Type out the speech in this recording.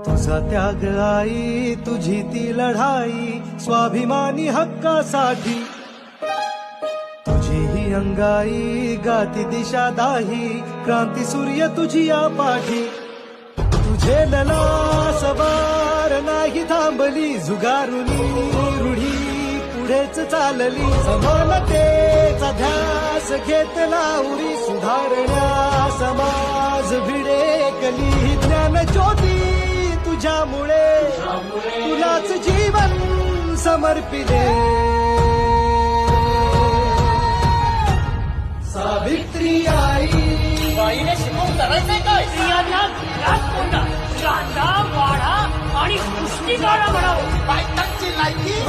तुझा त्याग आई, तुझी ती लढाई स्वाभिमानी हक्कासाठी, तुझी ही अंगाई गाती दिशा दाही, क्रांती सूर्य तुझी या पाठी. तुझे ललास बार नाही थांबली, झुगारुनी रूढी पुढेच चालली. समानतेचा ध्यास घेतला उरी, सुधारण्या समाज भिडेकली. ज्ञान ज्योती तुझ्यामुळे, तुलाच जीवन समर्पिले. सावित्री आई, बाईने शिकवून करायचंय काय? स्त्रियांना घरात कोंडा, कांदा वाढा आणि पुष्टी काढा म्हणावं. बायकांची लायकी